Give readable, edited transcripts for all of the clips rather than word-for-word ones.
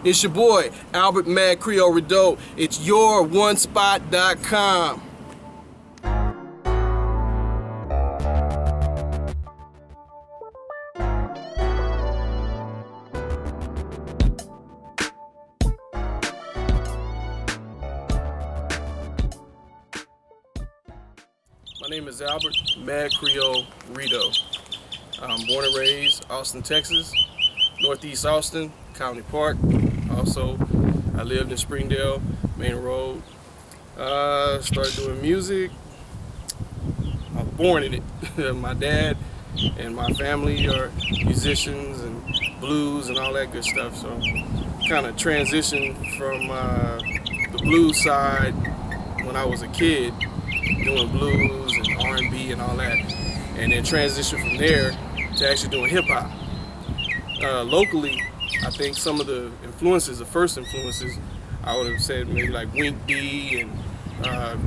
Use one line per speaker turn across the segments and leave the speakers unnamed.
It's your boy, Albert Mad Creole Redeaux. It's youronespot.com. My name is Albert Mad Creole Redeaux. I'm born and raised Austin, Texas, Northeast Austin, County Park. Also, I lived in Springdale, Main Road. Started doing music. I was born in it. My dad and my family are musicians and blues and all that good stuff. So, kind of transitioned from the blues side when I was a kid, doing blues and R&B and all that, and then transitioned from there to actually doing hip hop. Locally, I think some of the influences, the first influences, I would have said maybe like Wink D and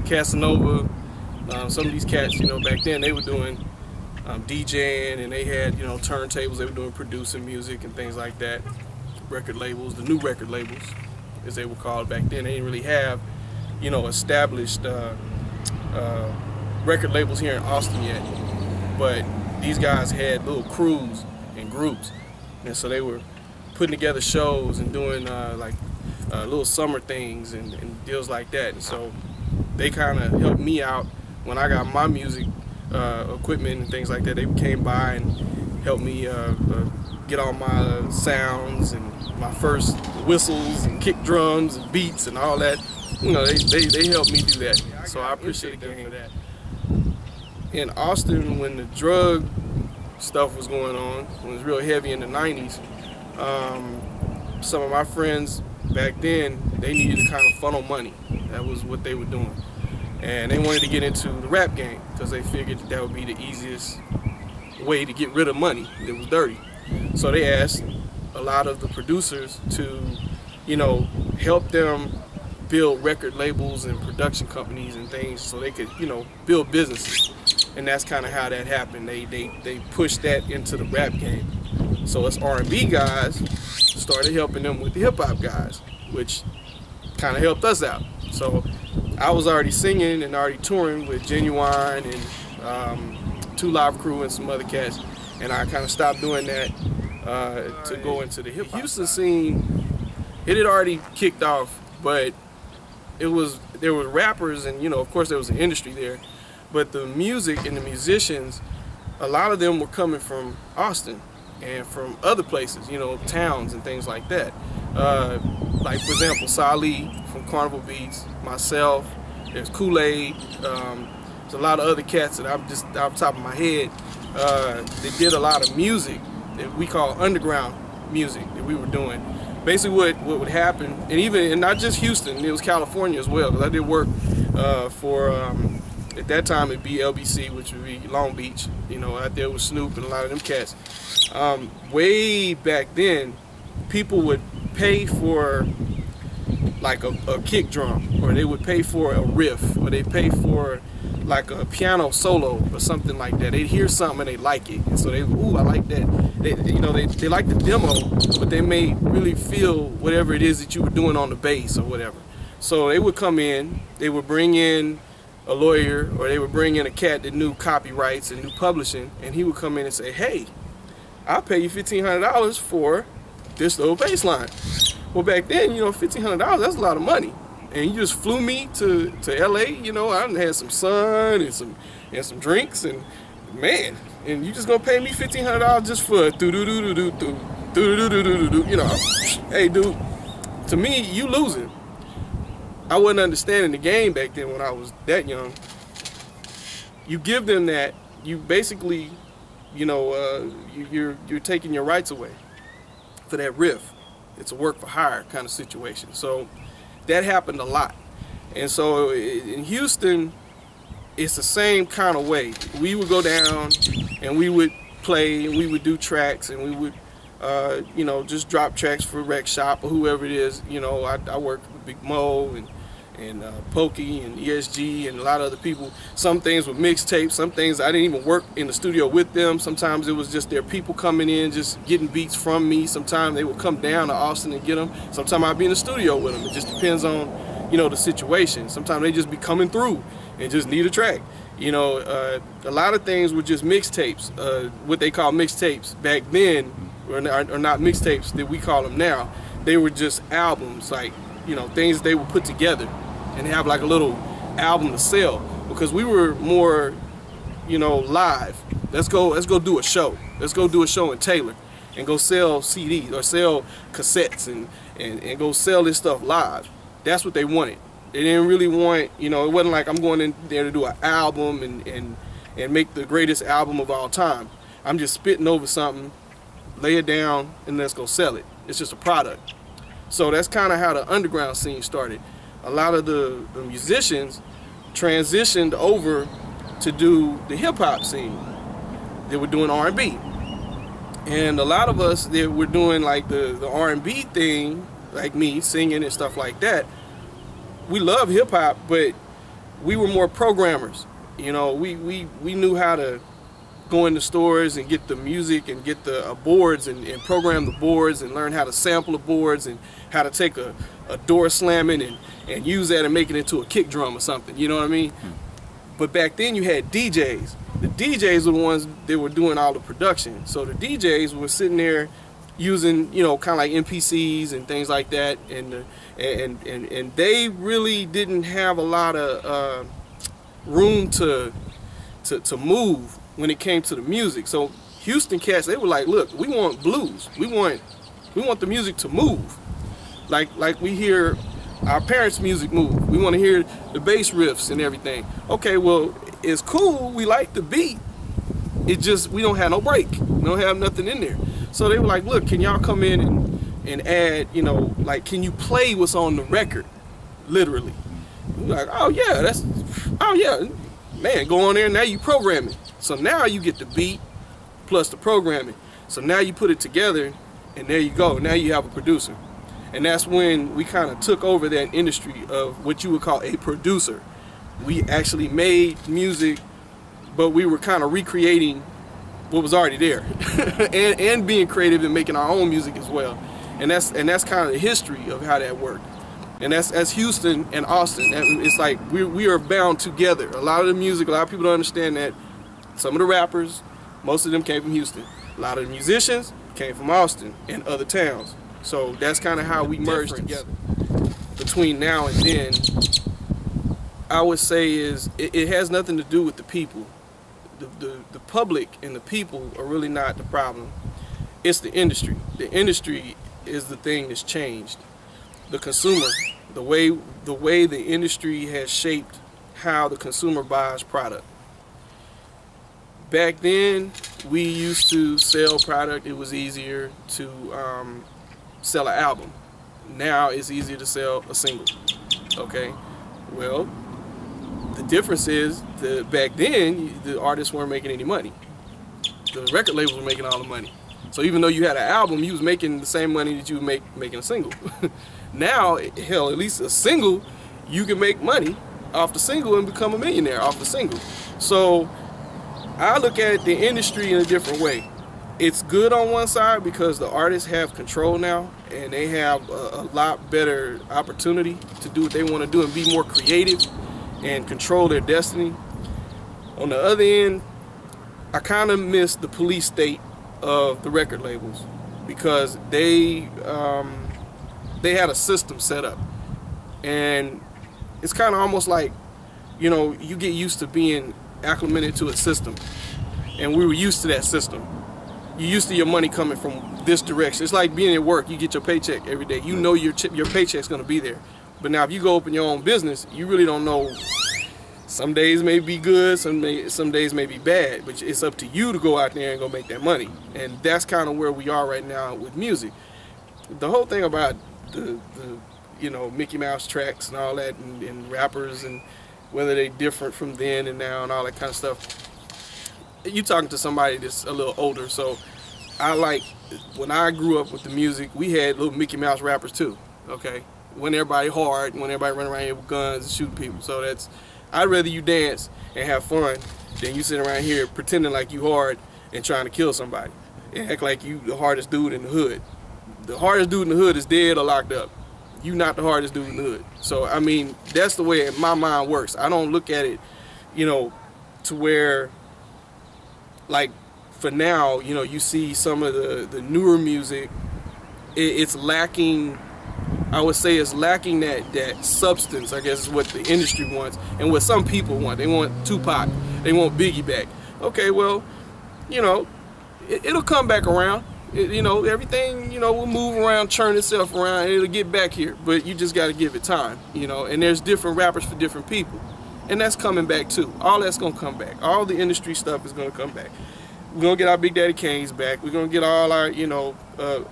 Casanova. Some of these cats, you know, back then they were doing DJing, and they had, you know, turntables. They were doing producing music and things like that. Record labels, the new record labels, as they were called back then. They didn't really have, you know, established record labels here in Austin yet, but these guys had little crews and groups, and so they were putting together shows and doing little summer things and deals like that. And so they kind of helped me out when I got my music equipment and things like that. They came by and helped me get all my sounds and my first whistles and kick drums and beats and all that. You know, they helped me do that, so I appreciate them for that. In Austin, when the drug stuff was going on, when it was real heavy in the 90s, some of my friends back then, they needed to kind of funnel money. That was what they were doing. And they wanted to get into the rap game because they figured that would be the easiest way to get rid of money that was dirty. So they asked a lot of the producers to, you know, help them build record labels and production companies and things so they could, you know, build businesses. And that's kind of how that happened. They pushed that into the rap game. So us R&B guys started helping them with the hip hop guys, which kind of helped us out. So I was already singing and already touring with Genuine and Two Live Crew and some other cats, and I kind of stopped doing that to go into the hip hop. Houston scene, it had already kicked off, but there were rappers, and, you know, of course there was an industry there, but the music and the musicians, a lot of them were coming from Austin and from other places, you know, towns and things like that. Like, for example, Salih from Carnival Beats, myself, there's Kool-Aid, there's a lot of other cats that I'm just off the top of my head. They did a lot of music that we call underground music that we were doing. Basically what would happen, and not just Houston, it was California as well, because I did work for, at that time it'd be LBC, which would be Long Beach, you know, out there with Snoop and a lot of them cats. Way back then, people would pay for like a kick drum, or they would pay for a riff, or they'd pay for like a piano solo or something like that. They'd hear something and they like it, and so they, ooh, I like that. They like the demo, but they may really feel whatever it is that you were doing on the bass or whatever. So they would come in, they would bring in a lawyer, or they would bring in a cat that knew copyrights and knew publishing, and he would come in and say, hey, I'll pay you $1,500 for this little bass line. Well, back then, you know, $1,500, that's a lot of money. And you just flew me to LA, you know, I done had some sun and some drinks, and man, and you just gonna pay me $1,500 just for do-do-do-do-do-do, you know, hey dude, to me, you losing. I wasn't understanding the game back then when I was that young. You give them that, you basically, you know, you're taking your rights away for that riff. It's a work for hire kind of situation. So that happened a lot. And so in Houston, it's the same kind of way. We would go down and we would play and we would do tracks, and we would, you know, just drop tracks for Rec Shop or whoever it is. You know, I worked with Big Mo and and Pokey and ESG and a lot of other people. Some things were mixtapes, some things I didn't even work in the studio with them. Sometimes it was just their people coming in, just getting beats from me. Sometimes they would come down to Austin and get them. Sometimes I'd be in the studio with them. It just depends on, you know, the situation. Sometimes they just be coming through and just need a track. You know, a lot of things were just mixtapes, what they call mixtapes back then, or not mixtapes that we call them now. They were just albums, like, you know, things they would put together and have like a little album to sell, because we were more, you know, live. Let's go do a show. Let's go do a show in Taylor and go sell CDs or sell cassettes and go sell this stuff live. That's what they wanted. They didn't really want, you know, it wasn't like I'm going in there to do an album and make the greatest album of all time. I'm just spitting over something, lay it down, and let's go sell it. It's just a product. So that's kind of how the underground scene started. A lot of the musicians transitioned over to do the hip-hop scene. They were doing R&B. And a lot of us that were doing like the R&B thing, like me, singing and stuff like that, we love hip-hop, but we were more programmers. You know, we knew how to go in the stores and get the music and get the boards and program the boards and learn how to sample the boards and how to take a door slamming and use that and make it into a kick drum or something, you know what I mean? But back then you had DJs. The DJs were the ones that were doing all the production. So the DJs were sitting there using, you know, kind of like MPCs and things like that, and they really didn't have a lot of room to move when it came to the music. So Houston cats, they were like, look, we want blues. We want the music to move. Like we hear our parents' music move. We want to hear the bass riffs and everything. Okay, well, it's cool. We like the beat. It's just we don't have no break. We don't have nothing in there. So they were like, look, can y'all come in and add, you know, like, can you play what's on the record, literally? We're like, oh yeah, man, go on there, now you program it. So now you get the beat plus the programming. So now you put it together and there you go. Now you have a producer. And that's when we kind of took over that industry of what you would call a producer. We actually made music, but we were kind of recreating what was already there and being creative and making our own music as well. And that's kind of the history of how that worked. And that's Houston and Austin. It's like we are bound together. A lot of the music, a lot of people don't understand that. Some of the rappers, most of them came from Houston. A lot of the musicians came from Austin and other towns. So that's kind of how we merged together. Between now and then, I would say is it has nothing to do with the people. The public and the people are really not the problem. It's the industry. The industry is the thing that's changed. The consumer, the way the industry has shaped how the consumer buys product. Back then, we used to sell product. It was easier to sell an album. Now it's easier to sell a single. Okay, well, the difference is that back then the artists weren't making any money. The record labels were making all the money. So even though you had an album, you was making the same money that you would make making a single. Now, hell, at least a single, you can make money off the single and become a millionaire off the single. So I look at the industry in a different way. It's good on one side because the artists have control now and they have a lot better opportunity to do what they want to do and be more creative and control their destiny. On the other end, I kind of miss the police state of the record labels because they had a system set up, and it's kind of almost like, you know, you get used to being acclimated to a system, and we were used to that system. You're used to your money coming from this direction. It's like being at work. You get your paycheck every day. You know your paycheck's going to be there. But now if you go open your own business, you really don't know. Some days may be good, some days may be bad, but it's up to you to go out there and go make that money. And that's kind of where we are right now with music. The whole thing about the you know, Mickey Mouse tracks and all that, and rappers and whether they different from then and now and all that kind of stuff. You talking to somebody that's a little older, so I like, when I grew up with the music, we had little Mickey Mouse rappers too, okay? when everybody hard, when everybody running around here with guns and shooting people. So that's, I'd rather you dance and have fun than you sit around here pretending like you hard and trying to kill somebody and act like you the hardest dude in the hood. The hardest dude in the hood is dead or locked up. You not the hardest dude in the hood. So I mean, that's the way my mind works. I don't look at it, you know, to where, like, for now, you know, you see some of the newer music, it's lacking. I would say it's lacking that substance, I guess, is what the industry wants and what some people want. They want Tupac, they want Biggie back. Okay, well, you know, it'll come back around. You know, everything, you know, will move around, churn itself around, and it'll get back here. But you just got to give it time, you know. And there's different rappers for different people. And that's coming back, too. All that's going to come back. All the industry stuff is going to come back. We're going to get our Big Daddy Kane's back. We're going to get all our, you know,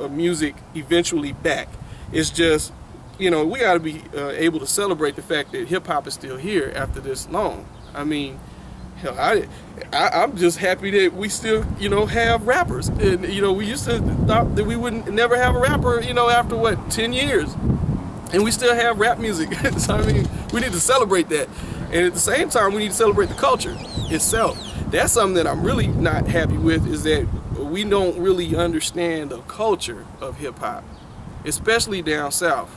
music eventually back. It's just, you know, we got to be able to celebrate the fact that hip-hop is still here after this long. I mean, hell, I'm just happy that we still, you know, have rappers. And, you know, we used to thought that we wouldn't never have a rapper, you know, after, what, 10 years. And we still have rap music. So, I mean, we need to celebrate that. And at the same time, we need to celebrate the culture itself. That's something that I'm really not happy with, is that we don't really understand the culture of hip-hop, especially down south.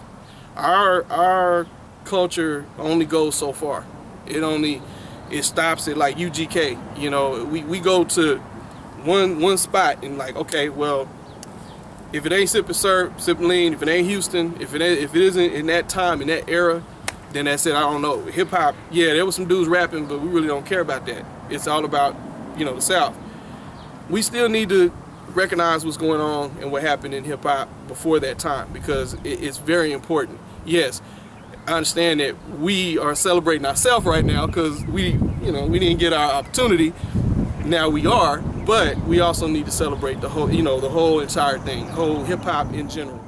Our culture only goes so far. It stops at like UGK. You know, we go to one spot and like, okay, well, if it ain't Sip and Serve, Sip and Lean, if it ain't Houston, if it isn't in that time, in that era, then that's it. I don't know. Hip hop, yeah, there was some dudes rapping, but we really don't care about that. It's all about, you know, the South. We still need to recognize what's going on and what happened in hip hop before that time, because it's very important. Yes, I understand that we are celebrating ourselves right now because we didn't get our opportunity. Now we are, but we also need to celebrate the whole, you know, the whole entire thing, whole hip hop in general.